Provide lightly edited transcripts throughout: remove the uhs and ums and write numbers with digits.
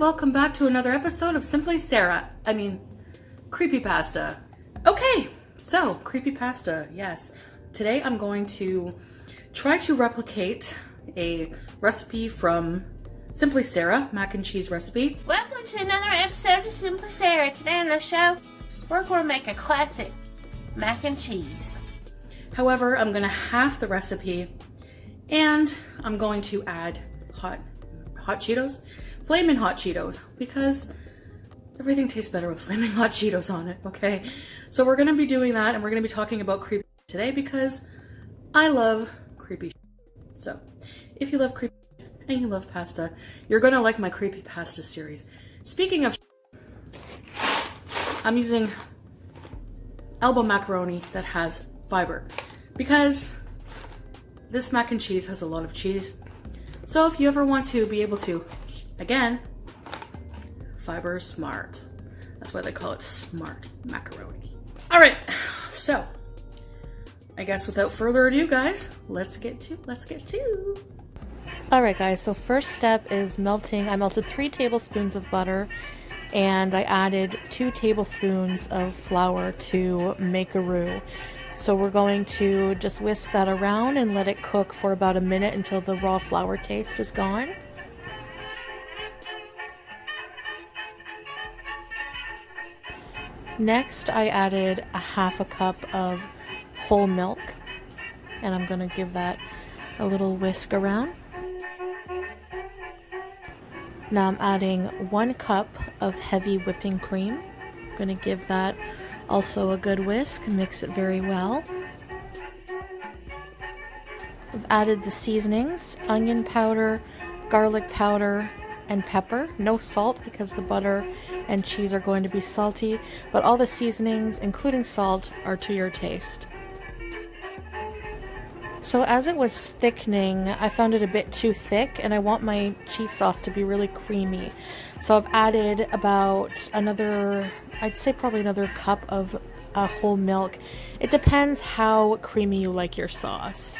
welcome back to another episode of Simply Sarah. Creepypasta. Okay, so creepypasta, yes. Today I'm going to try to replicate a recipe from Simply Sarah, mac and cheese recipe. Welcome to another episode of Simply Sarah. Today on the show, we're going to make a classic mac and cheese. However, I'm going to half the recipe and I'm going to add hot Cheetos, Flamin' Hot Cheetos, because everything tastes better with Flamin' Hot Cheetos on it, okay? So we're going to be doing that, and we're going to be talking about creepy today because I love creepy. So if you love creepy and you love pasta, you're going to like my creepy pasta series. Speaking of, I'm using elbow macaroni that has fiber because this mac and cheese has a lot of cheese. So if you ever want to be able to, again, fiber smart. That's why they call it smart macaroni. All right, so I guess without further ado, guys, let's get to. All right, guys, so first step is melting. I melted 3 tablespoons of butter and I added 2 tablespoons of flour to make a roux. So we're going to just whisk that around and let it cook for about a minute until the raw flour taste is gone. Next, I added a half a cup of whole milk, and I'm going to give that a little whisk around. Now I'm adding 1 cup of heavy whipping cream. I'm going to give that also a good whisk, mix it very well. I've added the seasonings, onion powder, garlic powder, and pepper. No salt because the butter and cheese are going to be salty, but all the seasonings, including salt, are to your taste. So as it was thickening, I found it a bit too thick and I want my cheese sauce to be really creamy. So I've added about another, I'd say probably another cup of whole milk. It depends how creamy you like your sauce.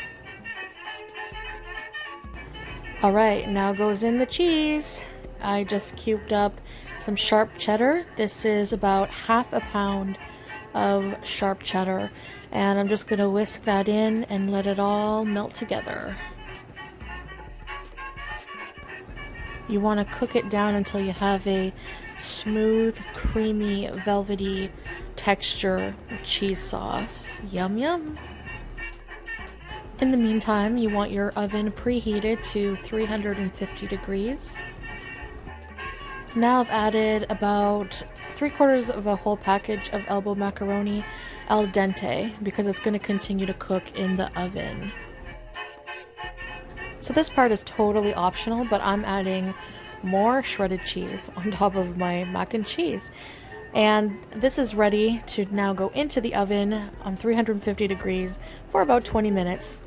Alright, now goes in the cheese. I just cubed up some sharp cheddar. This is about half a pound of sharp cheddar. And I'm just going to whisk that in and let it all melt together. You want to cook it down until you have a smooth, creamy, velvety texture of cheese sauce. Yum yum! In the meantime, you want your oven preheated to 350 degrees. Now I've added about 3/4 of a whole package of elbow macaroni al dente because it's going to continue to cook in the oven. So this part is totally optional, but I'm adding more shredded cheese on top of my mac and cheese. And this is ready to now go into the oven on 350 degrees for about 20 minutes.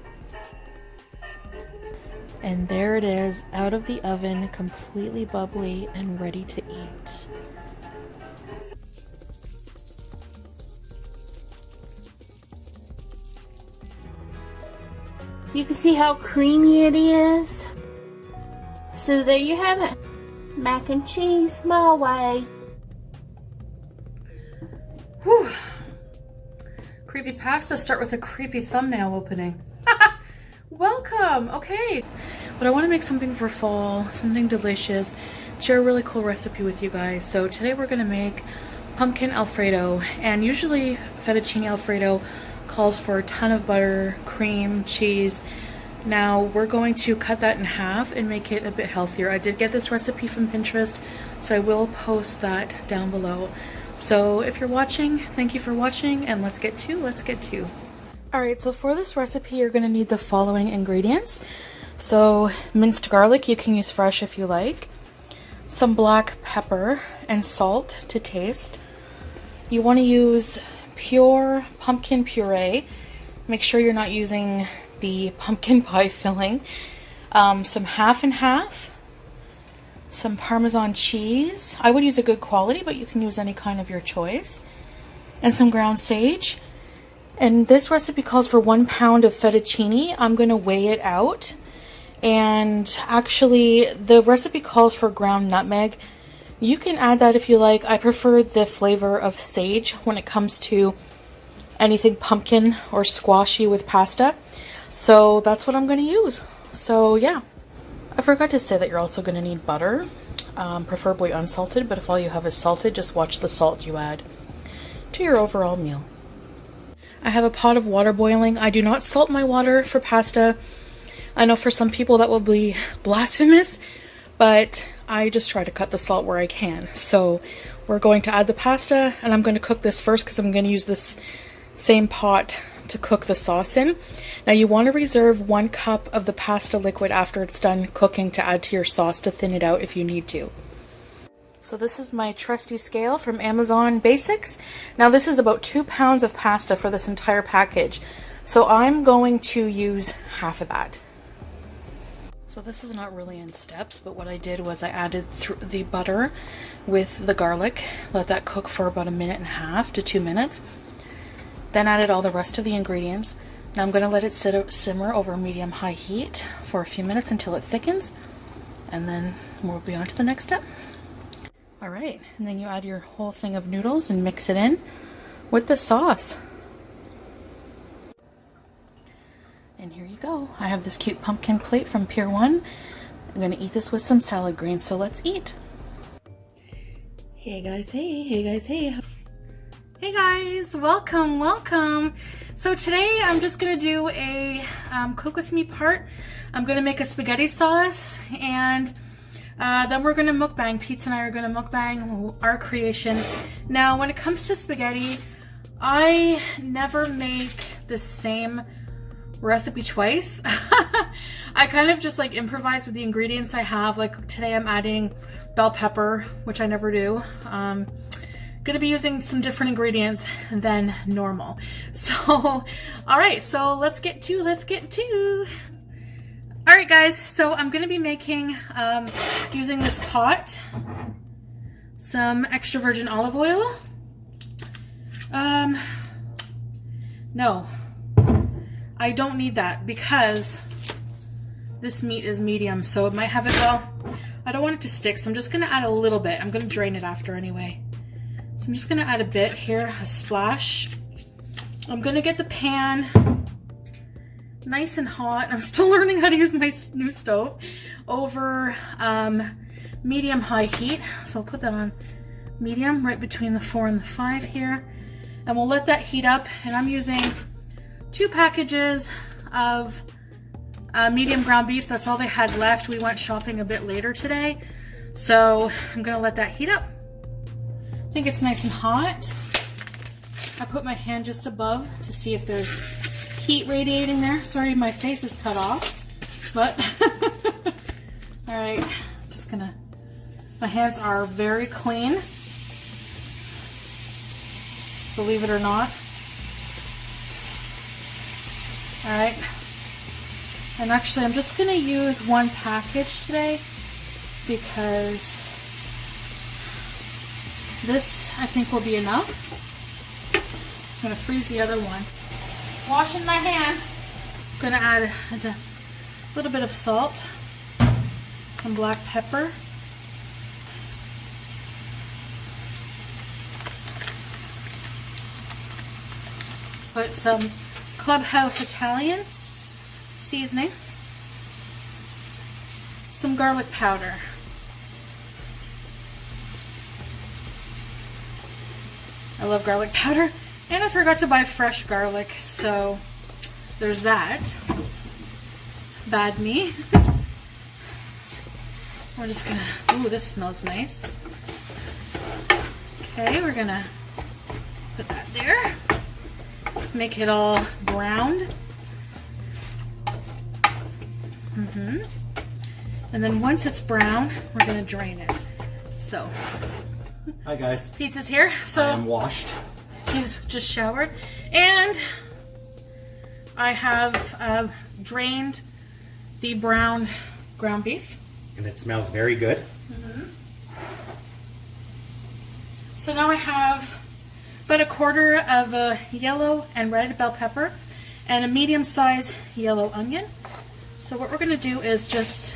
And there it is, out of the oven, completely bubbly and ready to eat. You can see how creamy it is. So there you have it. Mac and cheese my way. Whew. Creepy pasta, start with a creepy thumbnail opening. Welcome! Okay, but I want to make something for fall, something delicious, share a really cool recipe with you guys. So today we're going to make pumpkin Alfredo, and usually fettuccine Alfredo calls for a ton of butter, cream, cheese. Now we're going to cut that in half and make it a bit healthier. I did get this recipe from Pinterest, so I will post that down below. So if you're watching, thank you for watching, and let's get to. Alright, so for this recipe you're going to need the following ingredients. So minced garlic, you can use fresh if you like. Some black pepper and salt to taste. You want to use pure pumpkin puree. Make sure you're not using the pumpkin pie filling. Some half and half. Some Parmesan cheese. I would use a good quality, but you can use any kind of your choice. And some ground sage. And this recipe calls for 1 pound of fettuccine. I'm going to weigh it out. And actually, the recipe calls for ground nutmeg. You can add that if you like. I prefer the flavor of sage when it comes to anything pumpkin or squashy with pasta. So that's what I'm going to use. So yeah. I forgot to say that you're also going to need butter, preferably unsalted, but if all you have is salted, just watch the salt you add to your overall meal. I have a pot of water boiling. I do not salt my water for pasta. I know for some people that will be blasphemous, but I just try to cut the salt where I can. So we're going to add the pasta, and I'm going to cook this first because I'm going to use this same pot to cook the sauce in. Now you want to reserve 1 cup of the pasta liquid after it's done cooking to add to your sauce to thin it out if you need to. So this is my trusty scale from Amazon Basics. Now this is about 2 pounds of pasta for this entire package. So I'm going to use half of that. So this is not really in steps, but what I did was I added the butter with the garlic, let that cook for about 1.5 minutes to 2 minutes. Then added all the rest of the ingredients. Now I'm going to let it simmer over medium-high heat for a few minutes until it thickens, and then we'll be on to the next step. Alright, and then you add your whole thing of noodles and mix it in with the sauce. And here you go. I have this cute pumpkin plate from Pier 1. I'm going to eat this with some salad greens, so let's eat. Hey guys, hey guys, hey. Hey guys, welcome. So today I'm just gonna do a cook with me part. I'm gonna make a spaghetti sauce, and then we're gonna mukbang. Peetz and I are gonna mukbang our creation. Now when it comes to spaghetti, I never make the same recipe twice. I kind of just like improvise with the ingredients I have. Like today I'm adding bell pepper, which I never do. Gonna be using some different ingredients than normal. So, all right, so let's get to. All right, guys, so I'm gonna be making, using this pot, some extra virgin olive oil. No, I don't need that because this meat is medium, so it might have it, well, I don't want it to stick, so I'm just gonna add a little bit. I'm gonna drain it after anyway. So I'm just gonna add a bit here, a splash. I'm gonna get the pan nice and hot. I'm still learning how to use my new stove over medium-high heat. So I'll put that on medium, right between the 4 and the 5 here. And we'll let that heat up. And I'm using 2 packages of medium ground beef. That's all they had left. We went shopping a bit later today. So I'm gonna let that heat up. I think it's nice and hot. I put my hand just above to see if there's heat radiating there. Sorry, my face is cut off, but all right, just gonna, my hands are very clean, believe it or not. All right, and actually I'm just gonna use 1 package today because this, I think, will be enough. I'm going to freeze the other one. Washing my hands. I'm going to add a little bit of salt, some black pepper, put some Clubhouse Italian seasoning, some garlic powder. I love garlic powder, and I forgot to buy fresh garlic, so there's that. Bad me. We're just gonna, ooh, this smells nice. Okay, we're gonna put that there. Make it all browned. And then once it's brown, we're gonna drain it. So. Hi guys. Peetz is here. So I am washed. He's just showered. And I have drained the browned ground beef. And it smells very good. So now I have about 1/4 of a yellow and red bell pepper and a medium-sized yellow onion. So what we're going to do is just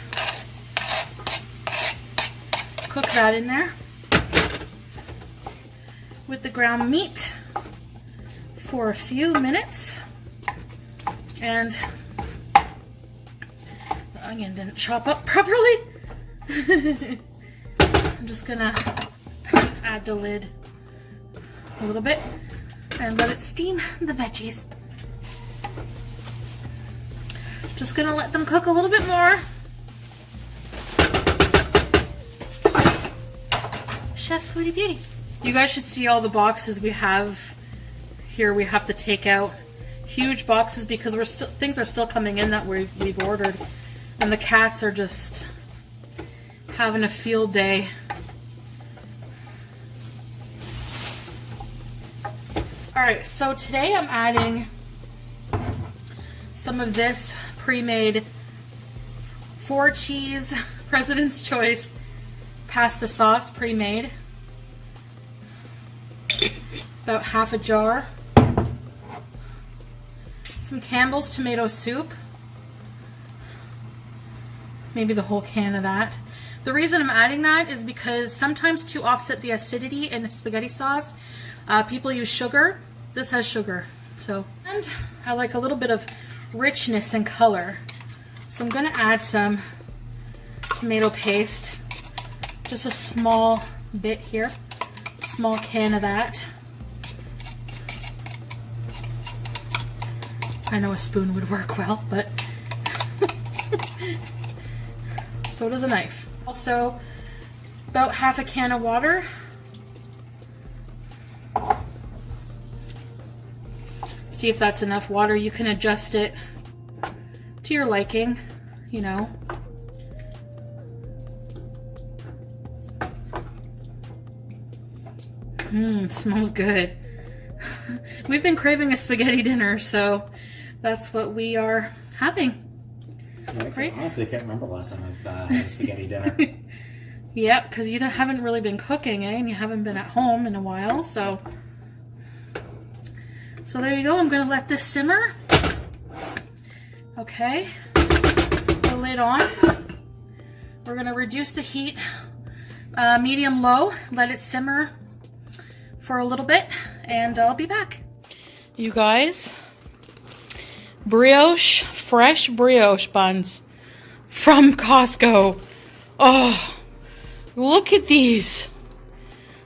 cook that in there. with the ground meat for a few minutes. And the onion didn't chop up properly. I'm just gonna add the lid a little bit and let it steam the veggies. Just gonna let them cook a little bit more. Chef Foodie Beauty. You guys should see all the boxes we have here. We have to take out huge boxes because things are still coming in that we've ordered, and the cats are just having a field day. All right, so today I'm adding some of this pre-made 4-cheese President's Choice pasta sauce, pre-made. About half a jar. Some Campbell's tomato soup. Maybe the whole can of that. The reason I'm adding that is because sometimes to offset the acidity in spaghetti sauce, people use sugar. This has sugar. So, and I like a little bit of richness and color. So I'm gonna add some tomato paste. Just a small bit here. Small can of that. I know a spoon would work well, but so does a knife. Also, about half a can of water. See if that's enough water. You can adjust it to your liking, you know. Smells good. We've been craving a spaghetti dinner, so that's what we are having. I honestly can't remember the last time I've had a spaghetti dinner. Yep, because you haven't really been cooking, and you haven't been at home in a while, so there you go. I'm going to let this simmer. Okay, the lid on. We're going to reduce the heat, medium-low, let it simmer for a little bit, and I'll be back. You guys, fresh brioche buns from Costco. Oh, look at these.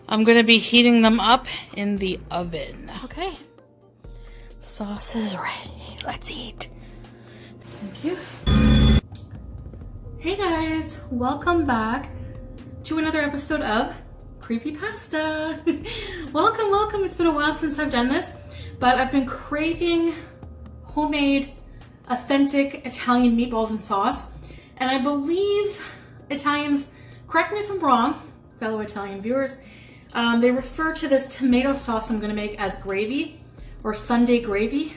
I'm gonna be heating them up in the oven. Okay, sauce is ready. Let's eat. Thank you. Hey guys, welcome back to another episode of Creepy Pasta. Welcome. It's been a while since I've done this, but I've been craving homemade, authentic Italian meatballs and sauce. And I believe Italians, correct me if I'm wrong, fellow Italian viewers, they refer to this tomato sauce I'm gonna make as gravy or Sunday gravy.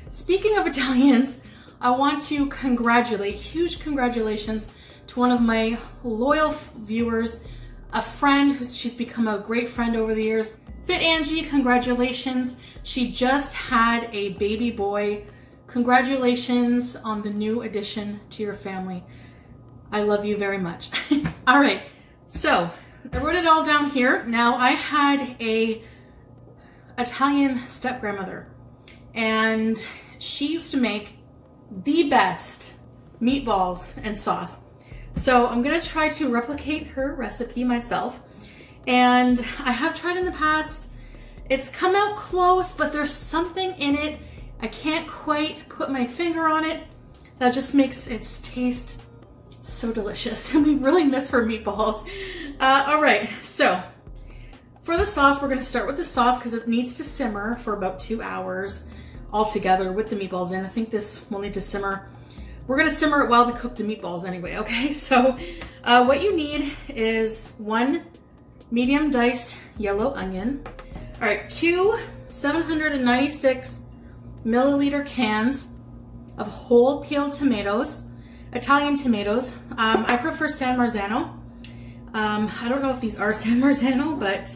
Speaking of Italians, I want to congratulate, huge congratulations to one of my loyal viewers, a friend she's become a great friend over the years. Fit Angie, congratulations. She just had a baby boy. Congratulations on the new addition to your family. I love you very much. All right, so I wrote it all down here. Now, I had a Italian step-grandmother, and she used to make the best meatballs and sauce. So I'm gonna try to replicate her recipe myself. And I have tried in the past. It's come out close, but there's something in it. I can't quite put my finger on it. That just makes its taste so delicious. And we really miss her meatballs. All right, so for the sauce, we're gonna start with the sauce because it needs to simmer for about 2 hours altogether with the meatballs in. I think this will need to simmer. We're gonna simmer it while we cook the meatballs anyway, okay? So what you need is 1 medium diced yellow onion. All right, 2 796 milliliter cans of whole peeled tomatoes, Italian tomatoes. I prefer San Marzano. I don't know if these are San Marzano, but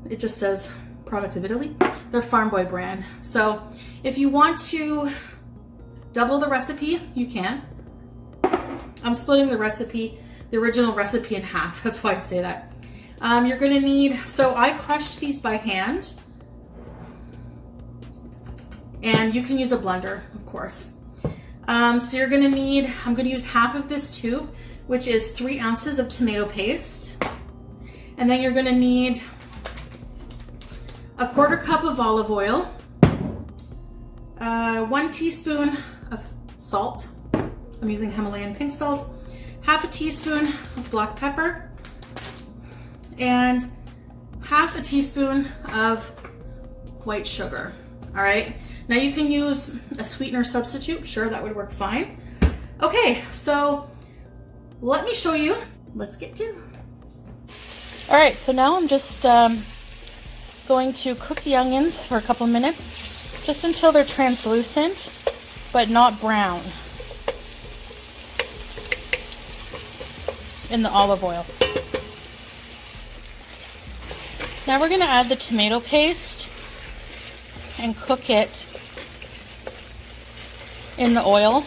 it just says product of Italy. They're Farm Boy brand. So if you want to double the recipe, you can. I'm splitting the recipe, the original recipe in half. That's why I say that. You're gonna need, so I crushed these by hand. And you can use a blender, of course. So you're gonna need, I'm gonna use half of this tube, which is 3 ounces of tomato paste. And then you're gonna need a 1/4 cup of olive oil, 1 teaspoon of salt. I'm using Himalayan pink salt, half a teaspoon of black pepper, and half a teaspoon of white sugar. All right, now you can use a sweetener substitute. Sure, that would work fine. Okay, so let me show you. Let's get to it. All right, so now I'm just going to cook the onions for a couple minutes, just until they're translucent, but not brown, in the olive oil. Now we're gonna add the tomato paste and cook it in the oil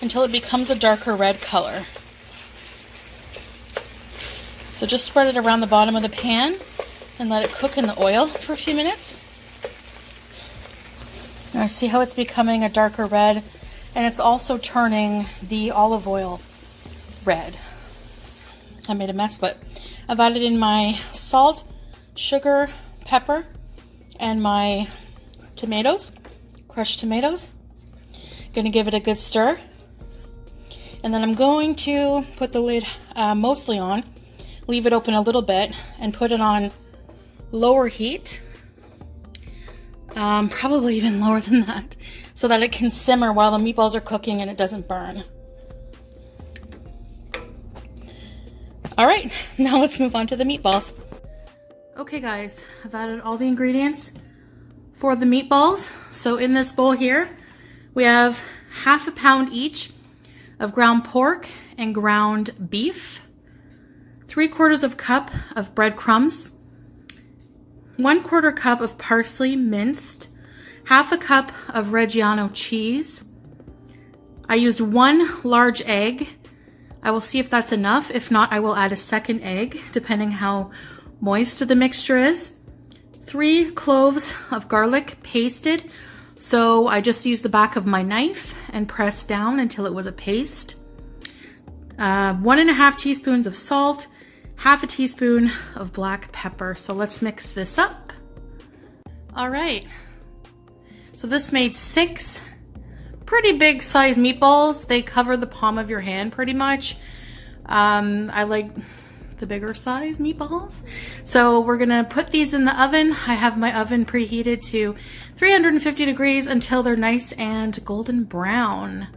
until it becomes a darker red color. So just spread it around the bottom of the pan and let it cook in the oil for a few minutes. Now see how it's becoming a darker red, and it's also turning the olive oil red. I made a mess, but I've added in my salt, sugar, pepper, and my tomatoes, crushed tomatoes. Gonna give it a good stir. And then I'm going to put the lid mostly on, leave it open a little bit, and put it on lower heat. Probably even lower than that, so that it can simmer while the meatballs are cooking and it doesn't burn. All right, now let's move on to the meatballs. Okay guys, I've added all the ingredients for the meatballs. So in this bowl here, we have 1/2 pound each of ground pork and ground beef, 3/4 cup of breadcrumbs, 1/4 cup of parsley minced, 1/2 cup of Reggiano cheese. I used 1 large egg. I will see if that's enough. If not, I will add a second egg, depending how moist the mixture is. 3 cloves of garlic pasted. So I just used the back of my knife and pressed down until it was a paste. 1.5 teaspoons of salt, 1/2 teaspoon of black pepper. So let's mix this up. All right. So this made 6 pretty big size meatballs. They cover the palm of your hand pretty much. I like the bigger size meatballs. So we're gonna put these in the oven. I have my oven preheated to 350 degrees until they're nice and golden brown.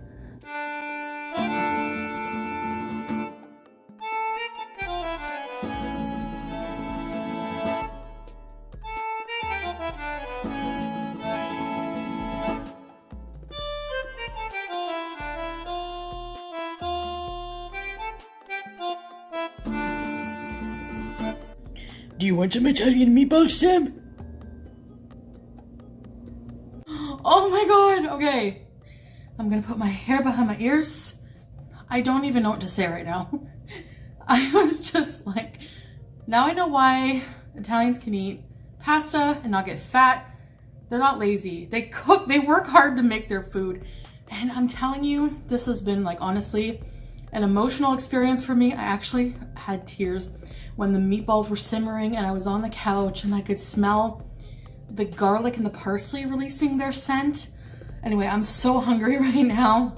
Do you want some Italian meatballs, Sam? Oh my god, okay. I'm gonna put my hair behind my ears. I don't even know what to say right now. I was just like, now I know why Italians can eat pasta and not get fat. They're not lazy. They cook, they work hard to make their food. And I'm telling you, this has been like, honestly, an emotional experience for me. I actually had tears when the meatballs were simmering and I was on the couch and I could smell the garlic and the parsley releasing their scent. Anyway, I'm so hungry right now.